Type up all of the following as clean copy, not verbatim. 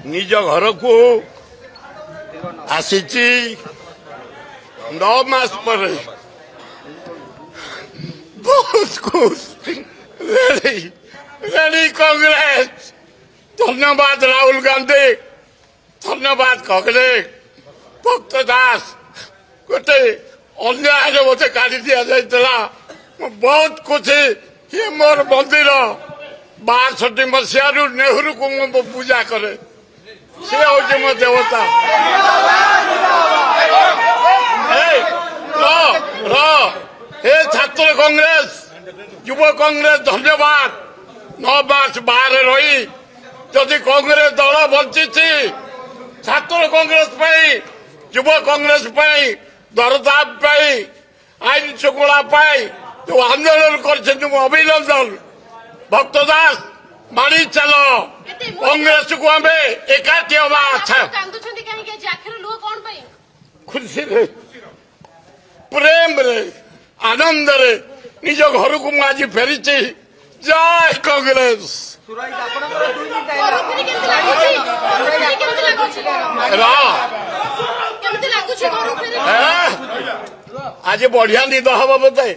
निज घर को आसी 9 मास पर बहुत खुश रेडी कांग्रेस। धन्यवाद राहुल गांधी, धन्यवाद कांग्रेस। भक्त दास गोटे अन्याय मत काढ़ी दि जाता बहुत खुशी। ये मोर मंदिर 62 मसीह नेहरू को मु पूजा करे से हूँ मो देवता। हे छात्र कांग्रेस युव कांग्रेस धन्यवाद। 9 मार्च बाहर रही जदि कांग्रेस दल बंची छात्र कांग्रेस युव कांग्रेस दरदाम आईन श्रृंखला जो आंदोलन कर अभिनंदन। भक्त दास मारी चल कांग्रेस को आम एकाठी हवा। अच्छा खुशी रे प्रेम रे आनंद रे निज घर को आज फेरी जय कांग्रेस। आज बढ़िया निद हम बोधे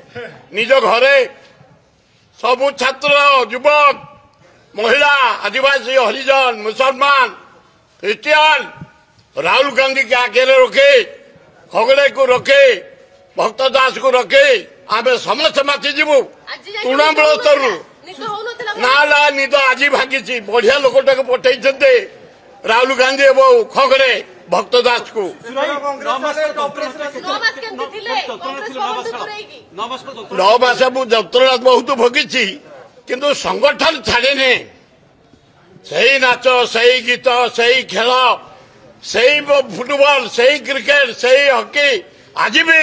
निज घरे सबू छात्र युवक महिला आदिवासी हरिजन मुसलमान क्रिश्चियन राहुल गांधी के आगे रखे खगड़े को रखे भक्त दास को रखे आम समस्त माति जीवु तृणमूल स्तर ना निद आज भागी बढ़िया लोकटा पठे राहुल गांधी एवं खगड़े भक्त दास को 9 मास जंत्रणा बहुत भोगी किंतु संगठन छाड़े से नाच से गीत से खेल से फुटबॉल से क्रिकेट से हॉकी आज भी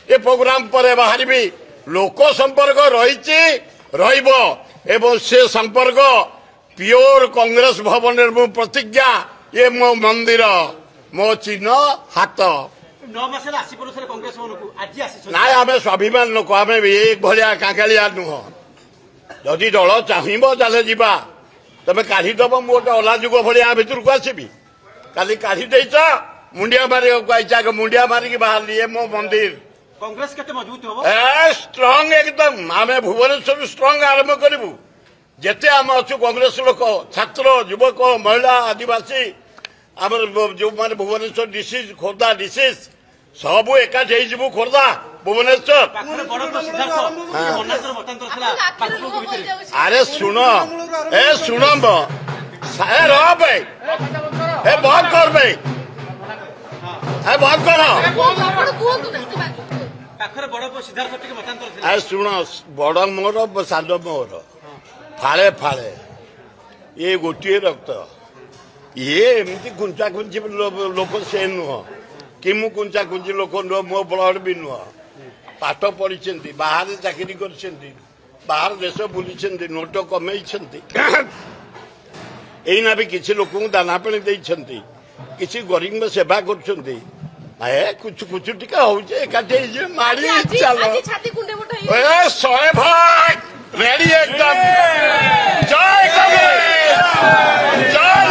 ये प्रोग्राम पर बाहर भी लोक संपर्क रही से संपर्क प्योर कांग्रेस भवन मो प्रतिज्ञा ये मो मंदिर मो चिन्ह हाथ 9 मास कांग्रेस ना आम स्वाभिमान लोक आम एक भाया काकालिया नुह जदि दल चाहब ताले जा तुम काढ़ीदब मोटे अला जुग भाया भितर को आसबि काली काढ़ी देच मुंडिया मारे मुंडिया मारिक बाहर ये मो मंदिर कांग्रेस केते मजबूत हो स्ट्रांग एकदम आम भुवनेश्वर स्ट्रांग आरंभ करूँ जेते आम अच्छु कांग्रेस लोक छात्र युवक महिला आदिवासी आम जो मैंने भुवनेश्वर डिस्ट्रिक्ट खोर्धा डिस्ट्रिक्ट सब एकाठी हो खोर्धा भुवनेश्वर। अरे शुण ए शुण ए रह भाई ए बहुत कर भाई ए बहुत कर शुण बड़ मोर सान मोर फाड़े फाड़े ये गोटे रक्त ये एमती कुंचा कुंची लोक से नुह कि मु कुंचा कुंची लोक नुह मो ब्लड भी नुह पाठ पढ़ी बाहर चाकरी कर बाहर देश बुली नोट कमे यहीना भी किसी लोक दाना पानी देती किसी गरीब सेवा कर कुछ कुछ टिका होकाठी मारी चलो 100 भाग रेडी एकदम जय कांग्रेस जय